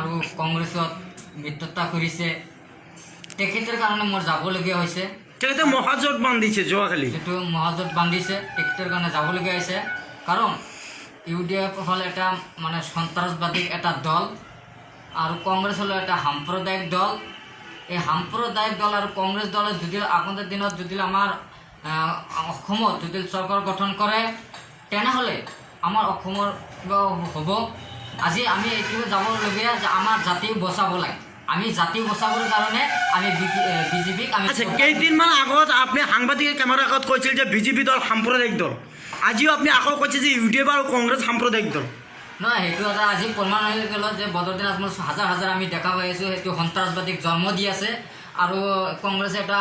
আৰু কংগ্ৰেছত মিত্ৰতা কৰিছে তেখেতৰ কাৰণে মোৰ যাবলগীয়া হৈছে। তেখেতে মহাজোট বান্ধিছে যোৱাকালি, যিটো মহাজোট বান্ধিছে তেখেতৰ কাৰণে যাবলগীয়া হৈছে। কাৰণ UDF হ'ল এটা মানে সন্ত্ৰাসবাদী এটা দল আৰু কংগ্ৰেছ হ'ল এটা সাম্প্ৰদায়িক দল। এই সাম্প্ৰদায়িক দল আৰু কংগ্ৰেছ দলে যদি আগন্তুক দিনত যদি আমাৰ অসমত যদি চৰকাৰ গঠন কৰে তেনেহ'লে আমাৰ অসমৰ কিবা হ'ব। আজি আমি এইটোৱে যাবলগীয়া যে আমাৰ জাতি বচাব লাগে। আমি জাতি বচাবৰ কাৰণে আমি বিজেপিক আমি কেইদিনমান আগত আপুনি সাংবাদিকৰ কেমেৰাৰ আগত কৈছিল যে বিজেপি দল সাম্প্ৰদায়িক দল, আজিও আপুনি আকৌ কৈছে যে UDF আৰু কংগ্ৰেছ সাম্প্ৰদায়িক দল। নহয়, সেইটো এটা আজি প্ৰমাণ হৈ গ'ল যে বদৰুদ্দিন আজমল হাজাৰ হাজাৰ আমি দেখা পাই আছোঁ সেইটো সন্ত্ৰাসবাদীক জন্ম দি আছে। আৰু কংগ্ৰেছে এটা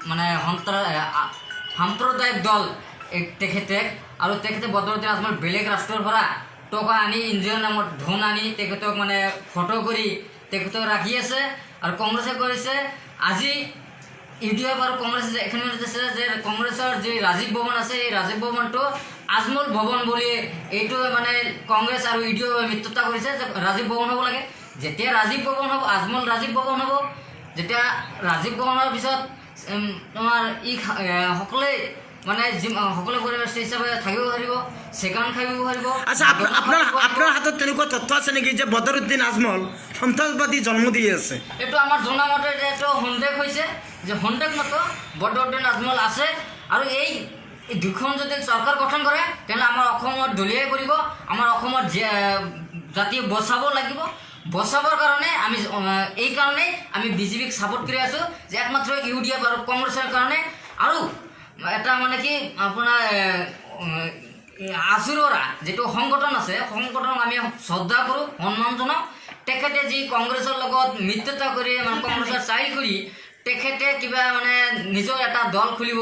মানে সাম্প্ৰদায়িক দল তেখেতে। আৰু তেখেতে বদৰুদ্দিন আজমল বেলেগ ৰাষ্ট্ৰৰ পৰা টকা আনি NGOৰ নামত ধন আনি তেখেতক মানে ফটো কৰি তেখেতক ৰাখি আছে। আৰু কংগ্ৰেছে কৰিছে আজি UDF আৰু কংগ্ৰেছে এখানে দিছে যে কংগ্ৰেছৰ যি ৰাজীৱ ভৱন আছে এই ৰাজীৱ ভৱনটো আজমল ভৱন বুলি এইটো মানে কংগ্ৰেছ আৰু UDF মিত্ৰতা কৰিছে যে ৰাজীৱ ভৱন হ'ব লাগে। যেতিয়া ৰাজীৱ ভৱন হ'ব আজমল ৰাজীৱ ভৱন হ'ব। যেতিয়া ৰাজীৱ ভৱনৰ পিছত তোমাৰ সকলোৱে মানে সকলো পৰিৱেশ হিচাপে থাকিব পাৰিব, চেকান খাব পাৰিব। আচ্ছা, আপোনাৰ হাতত তেনেকুৱা তথ্য আছে নেকি যে বদৰুদ্দিন আজমল সন্ত্ৰাসবাদী জন্ম দি আছে? এইটো আমাৰ জনামতে এইটো সন্দেহ হৈছে যে সন্দেহ মতো বদৰুদ্দিন আজমল আছে। আৰু এই দুখন যদি চৰকাৰ গঠন কৰে তেনেহ'লে আমাৰ অসমত দলিয়াই কৰিব। আমাৰ অসমৰ জাতি বচাব লাগিব। বচাবৰ কাৰণে আমি এই কাৰণেই আমি বিজেপিক ছাপোৰ্ট কৰি আছোঁ যে একমাত্ৰ UDF আৰু কংগ্ৰেছৰ কাৰণে। আৰু এটা মানে কি আপোনাৰ আছুৰৰা যিটো সংগঠন আছে সংগঠনক আমি শ্ৰদ্ধা কৰোঁ, সন্মান জনাওঁ। তেখেতে যি কংগ্ৰেছৰ লগত মিত্ৰতা কৰি মানে কংগ্ৰেছৰ চাইল কৰি তেখেতে কিবা মানে নিজৰ এটা দল খুলিব।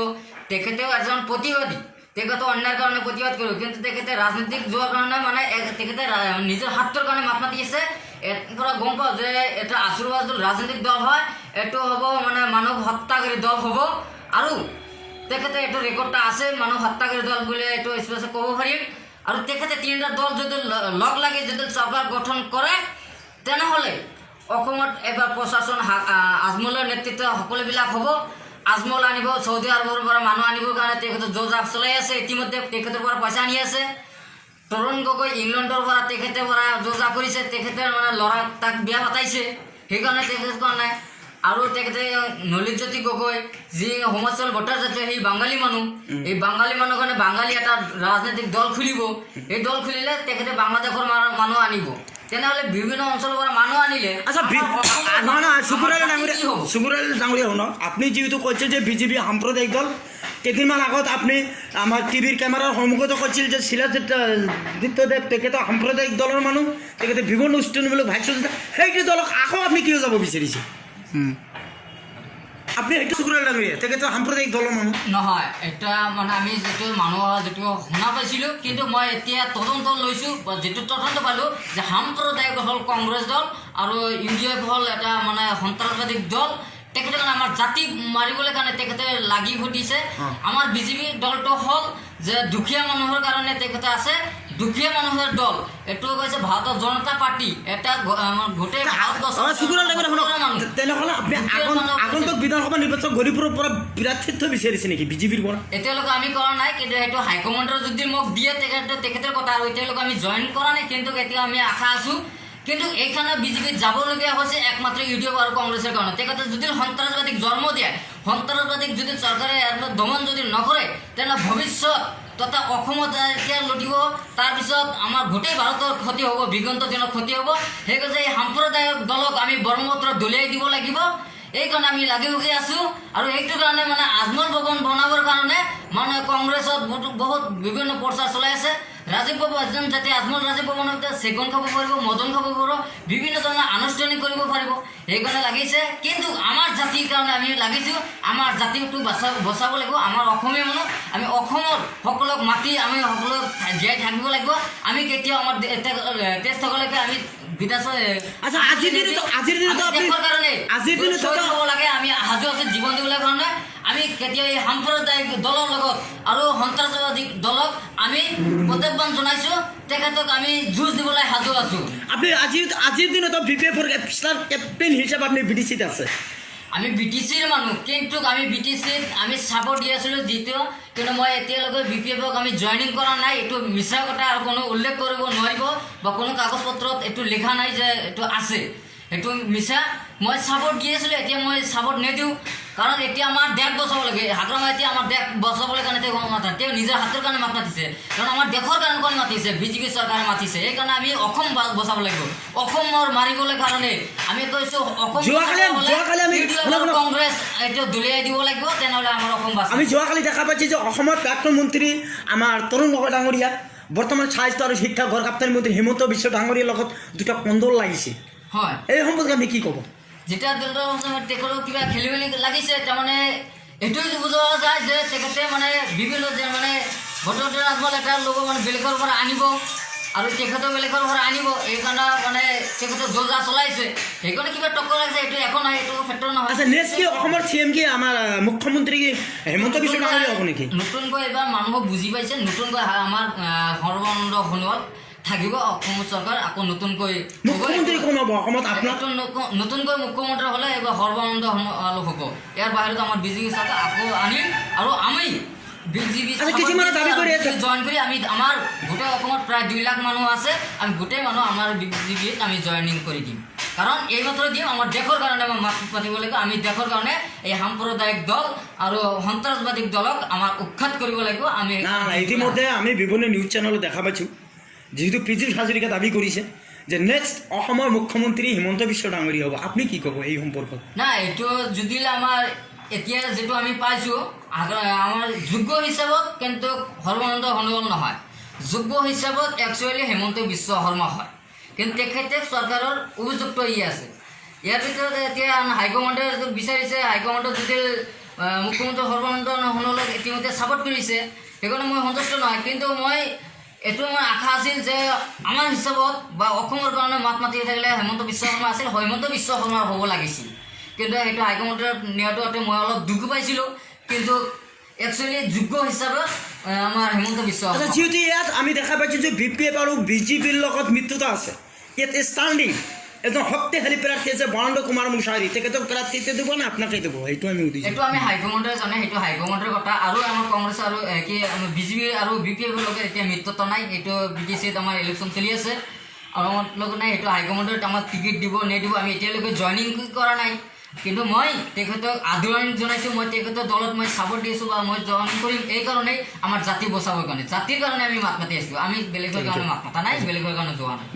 তেখেতেও এজন প্ৰতিবাদী, তেখেতে অন্যায়ৰ কাৰণে প্ৰতিবাদ কৰিব, কিন্তু তেখেতে ৰাজনীতিক যোৱাৰ কাৰণে মানে তেখেতে নিজৰ স্বাৰ্থৰ কাৰণে মাত মাতি আছে। পৰা গম পাওঁ যে এটা আশীৰ্বাদ দল ৰাজনৈতিক দল হয়, এইটো হ'ব মানে মানৱ হত্যাকাৰী দল হ'ব। আৰু তেখেতে এইটো ৰেকৰ্ডটা আছে মানৱ হত্যাকাৰী দল বুলি এইটো স্পষ্ট ক'ব পাৰিম। আৰু তেখেতে তিনিটা দল যদি লগ লাগি যদি চৰকাৰ গঠন কৰে তেনেহ'লে অসমত এবাৰ প্ৰশাসন আজমলৰ নেতৃত্ব সকলোবিলাক হ'ব। আজমল আনিব, চৌদি আৰবৰ পৰা মানুহ আনিবৰ কাৰণে তেখেতে যোজা চলাই আছে। ইতিমধ্যে তেখেতৰ পৰা পইচা আনি আছে। তৰুণ গগৈ ইংলেণ্ডৰ পৰা তেখেতে পৰা যোজা কৰিছে, তেখেতে মানে ল'ৰা তাক বিয়া পাতাইছে, সেইকাৰণে তেখেত কাৰণে। আৰু তেখেতে নলিতজ্যোতি গগৈ যি হোমাচল ভট্টাচাৰ্য সেই বাঙালী মানুহ, এই বাঙালী মানুহৰ কাৰণে বাঙালী এটা ৰাজনৈতিক দল খুলিব। এই দল খুলিলে তেখেতে বাংলাদেশৰ মানুহ আনিব। তেনেহ'লে বিভিন্ন অঞ্চলৰ পৰা মানুহ আনিলে চুবুৰালী ডাঙৰীয়া শুনক, আপুনি যিহেতু কৈছে যে বিজেপি সাম্প্ৰদায়িক দল, কেইদিনমান আগত আপুনি আমাৰ টিভিৰ কেমেৰাৰ সন্মুখতো কৈছিল যে শিলাদিত্যদেৱ তেখেতৰ সাম্প্ৰদায়িক দলৰ মানুহ, তেখেতে বিভিন্ন অনুষ্ঠানবিলাক ভাষ্য দিছে। সেইটো দলক আকৌ আপুনি কিয় যাব বিচাৰিছে? আপুনি সেইটো চুবুৰালী ডাঙৰীয়া তেখেতৰ সাম্প্ৰদায়িক দলৰ মানুহ নহয়। এটা মানে আমি যিটো মানুহৰ যিটো শুনা পাইছিলোঁ, কিন্তু মই এতিয়া তদন্ত লৈছোঁ, যিটো তদন্ত পালোঁ যে সাম্প্ৰদায়িক হ'ল কংগ্ৰেছ দল আৰু UDF হ'ল এটা মানে সন্ত্ৰাসবাদী দল। তেখেতে মানে আমাৰ জাতিক মাৰিবলৈ কাৰণে তেখেতে লাগি ঘটিছে। আমাৰ বিজেপি দলটো হ'ল যে দুখীয়া মানুহৰ কাৰণে তেখেতে আছে, দুখীয়া মানুহৰ দল। এইটো কৈছে ভাৰতৰ জনতা পাৰ্টি, এটা গোটেই তেনেহ'লে আপুনি আগন্তুক বিধানসভা নিৰ্বাচন গৰিপুৰৰ পৰা প্ৰাৰ্থিত্ব বিচাৰিছে নেকি বিজেপিৰ পৰা? এতিয়ালৈকে আমি কৰা নাই, কিন্তু সেইটো হাইকমাণ্ডৰ যদি মোক দিয়ে তেখেতৰ কথা। আৰু এতিয়ালৈকে আমি জইন কৰা নাই, কিন্তু এতিয়া আমি আশা আছোঁ। কিন্তু এইখানে বিজেপিত যাবলগীয়া হৈছে একমাত্ৰ UDF আৰু কংগ্ৰেছৰ কাৰণে। তেখেতে যদি সন্ত্ৰাসবাদীক জন্ম দিয়ে, সন্ত্ৰাসবাদীক যদি চৰকাৰে দমন যদি নকৰে তেনেহ'লে ভৱিষ্যত তথা অসমত এতিয়া লুটিব, তাৰপিছত আমাৰ গোটেই ভাৰতৰ ক্ষতি হ'ব, বিগন্ত দিনৰ ক্ষতি হ'ব। সেইকাৰণে এই সাম্প্ৰদায়িক দলক আমি ব্ৰহ্মপুত্ৰ দলিয়াই দিব লাগিব। এইকাৰণে আমি লাগি উঠি আছোঁ। আৰু এইটো কাৰণে মানে আজমল ভৱন বনাবৰ কাৰণে মানে কংগ্ৰেছত বহুত বিভিন্ন প্ৰচাৰ চলাই আছে। ৰাজীৱ ভৱন যাতে আজমল ৰাজীৱ ভৱনত চেগুন খাব পাৰিব, মদন খাব পাৰিব, বিভিন্ন ধৰণৰ আনুষ্ঠানিক কৰিব পাৰিব, সেইকাৰণে লাগিছে। কিন্তু আমাৰ জাতিৰ কাৰণে আমি লাগিছোঁ, আমাৰ জাতিটো বচাব লাগিব। আমাৰ অসমীয়া মানুহ, আমি অসমৰ সকলোক মাতি আমি সকলো জীয়াই থাকিব লাগিব। আমি কেতিয়াও আমাৰ তেজ থকালৈকে আমি লাগে আমি সাজু আছোঁ জীৱন দিবলৈ কাৰণে। আমি কেতিয়াও এই সাম্প্ৰদায়িক দলৰ লগত আৰু সন্ত্ৰাসবাদী দলক আমি প্ৰত্যাহ্বান জনাইছোঁ। তেখেতক আমি যুঁজ দিবলৈ সাজু আছোঁ। আপনি আজিৰ দিনতো BPF-ৰ ষ্টাৰ কেপ্টেইন হিচাপে আপনি BTC-ত আছে। আমি BTC-ৰ মানুহ, কিন্তু আমি BTC-ত আমি ছাপৰ্ট দি আছিলোঁ যিটো, কিন্তু মই এতিয়ালৈকে BPF-ক আমি জইনিং কৰা নাই। এইটো মিছা কথা আৰু কোনো উল্লেখ কৰিব নোৱাৰিব বা কোনো কাগজ পত্ৰত এইটো লিখা নাই যে এইটো আছে, এইটো মিছা। মই ছাপৰ্ট দি আছিলোঁ, এতিয়া মই ছাপৰ্ট নিদিওঁ, কাৰণ এতিয়া আমাৰ দেশ বচাব লাগে। হাগ্ৰামা এতিয়া আমাৰ দেশ বচাবলৈ কাৰণে তেওঁ মাতা, তেওঁ নিজৰ হাতৰ কাৰণে মাত মাতিছে, কাৰণ আমাৰ দেশৰ কাৰণে কোন মাতিছে? বিজেপি চৰকাৰে মাতিছে। সেইকাৰণে আমি অসম বচাব লাগিব। অসমৰ মাৰিবলৈ কাৰণে আমি কৈছোঁ অসম কংগ্ৰেছ এইটো দলিয়াই দিব লাগিব, তেনেহ'লে আমাৰ অসম বাচিব। আমি যোৱাকালি দেখা পাইছি যে অসমৰ প্ৰাক্তন মন্ত্ৰী আমাৰ তৰুণ গগৈ ডাঙৰীয়া, বৰ্তমান স্বাস্থ্য আৰু শিক্ষা গড়কাপ্তানি মন্ত্ৰী হিমন্ত বিশ্ব ডাঙৰীয়াৰ লগত দুটা কন্দল লাগিছে। হয়, এই সম্পৰ্কে আমি কি ক'ব? যেতিয়া তেখেতৰ কিবা খেলি মেলি লাগিছে, তাৰমানে এইটোৱে বুজোৱা যায় যে তেখেতে মানে বিভিন্ন যে মানে ভোটৰ আজমল এটা লোক মানে বেলেগৰ পৰা আনিব আৰু তেখেতেও বেলেগৰ পৰা আনিব, এইকাৰণে মানে তেখেতে যোজা চলাইছে। সেইকাৰণে কিবা টক্কৰ লাগিছে, এইটো একো নাই, এইটো ক্ষেত্ৰ নহয়। আচ্ছা, নেক্সট কি অসমৰ CM কি আমাৰ মুখ্যমন্ত্ৰী কি হিমন্ত বিশ্ব ডাঙৰীয়া হ'ব নেকি? নতুনকৈ এইবাৰ মানুহক বুজি পাইছে, নতুনকৈ আমাৰ সৰ্বানন্দ সোণোৱাল থাকিব অসম চৰকাৰ, আকৌ নতুনকৈ মুখ্যমন্ত্ৰী কোন হ'ব অসমত? আপোনাৰ নতুনকৈ মুখ্যমন্ত্ৰী হ'লে এইবাৰ সৰ্বানন্দ সোণোৱাল হ'ব। ইয়াৰ বাহিৰত আমাৰ বিজেপি চৰকাৰ আকৌ আনিম, আৰু আমি বিজেপি জইন কৰি আমি আমাৰ গোটেই অসমত প্ৰায় 2 লাখ মানুহ আছে, আমি গোটেই মানুহ আমাৰ বিজেপিত আমি জইনিং কৰি দিম। কাৰণ এইমাত্ৰ দিম, আমাৰ দেশৰ কাৰণে আমি মাত পাতিব লাগিব। আমি দেশৰ কাৰণে এই সাম্প্ৰদায়িক দল আৰু সন্ত্ৰাসবাদী দলক আমাৰ উৎখাত কৰিব লাগিব। আমি ইতিমধ্যে আমি বিভিন্ন নিউজ চেনেলত দেখা পাইছোঁ, যিহেতু পীযুষ হাজৰিকা দাবী কৰিছে যে নেক্সট অসমৰ মুখ্যমন্ত্ৰী হিমন্ত বিশ্ব ডাঙৰীয়া হ'ব। আপুনি কি ক'ব এই সম্পৰ্কত? নাই, এইটো যদি আমাৰ এতিয়া যিটো আমি পাইছোঁ আমাৰ যোগ্য হিচাপত, কিন্তু সৰ্বানন্দ সোণোৱাল নহয়। যোগ্য হিচাপত একচুৱেলি হিমন্ত বিশ্ব শৰ্মা হয়, কিন্তু তেখেতে চৰকাৰৰ উপযুক্ত আছে। ইয়াৰ ভিতৰত এতিয়া হাইকমাণ্ডে বিচাৰিছে, হাইকমাণ্ডত যদি মুখ্যমন্ত্ৰী সৰ্বানন্দ সোণোৱালক ইতিমধ্যে ছাপৰ্ট কৰিছে, সেইকাৰণে মই সন্তুষ্ট নহয়। কিন্তু মই এইটো মোৰ আশা আছিল যে আমাৰ হিচাপত বা অসমৰ কাৰণে মাত মাতি থাকিলে হিমন্ত বিশ্ব শৰ্মা আছিল, হিমন্ত বিশ্ব শৰ্মা হ'ব লাগিছিল, কিন্তু সেইটো হাইকমাণ্ডত নিয়াটো মই অলপ দুখ পাইছিলোঁ। কিন্তু একচুৱেলি যোগ্য হিচাপে আমাৰ হিমন্ত বিশ্ব শৰ্মা। যিহেতু ইয়াত আমি দেখা পাইছোঁ যে BPF আৰু BJPৰ লগত মিত্ৰতা আছে, ইয়াত ষ্টাণ্ডিং এজন শক্তিশালী প্ৰাৰ্থী আছে বৰেন্দ্ৰ কুমাৰ মুছাহাৰী, তেখেতক প্ৰাৰ্থীত্ব দিব নে আপোনাকে দিব? সেইটো আমি সুধিছোঁ। এইটো আমি হাইকমাণ্ডে জানে, সেইটো হাইকমাণ্ডৰ কথা। আৰু আমাৰ কংগ্ৰেছ আৰু কি BJP আৰু BPFৰ লগত এতিয়া মিত্ৰতা নাই। এইটো BTCত আমাৰ ইলেকশ্যন চলি আছে, আৰু আমাৰ লগত নাই। সেইটো হাইকমাণ্ডত আমাক টিকেট দিব নিদিব আমি এতিয়ালৈকে জইনিং কৰা নাই, কিন্তু মই তেখেতক আদৰণি জনাইছোঁ। মই তেখেতৰ দলত মই ছাপৰ্ট দি আছোঁ বা মই জইন কৰিম, এইকাৰণেই আমাৰ জাতি বচাবৰ কাৰণে, জাতিৰ কাৰণে আমি মাত মাতি আছোঁ। আমি বেলেগৰ কাৰণে মাত মাতা নাই, বেলেগৰ কাৰণে যোৱা নাই।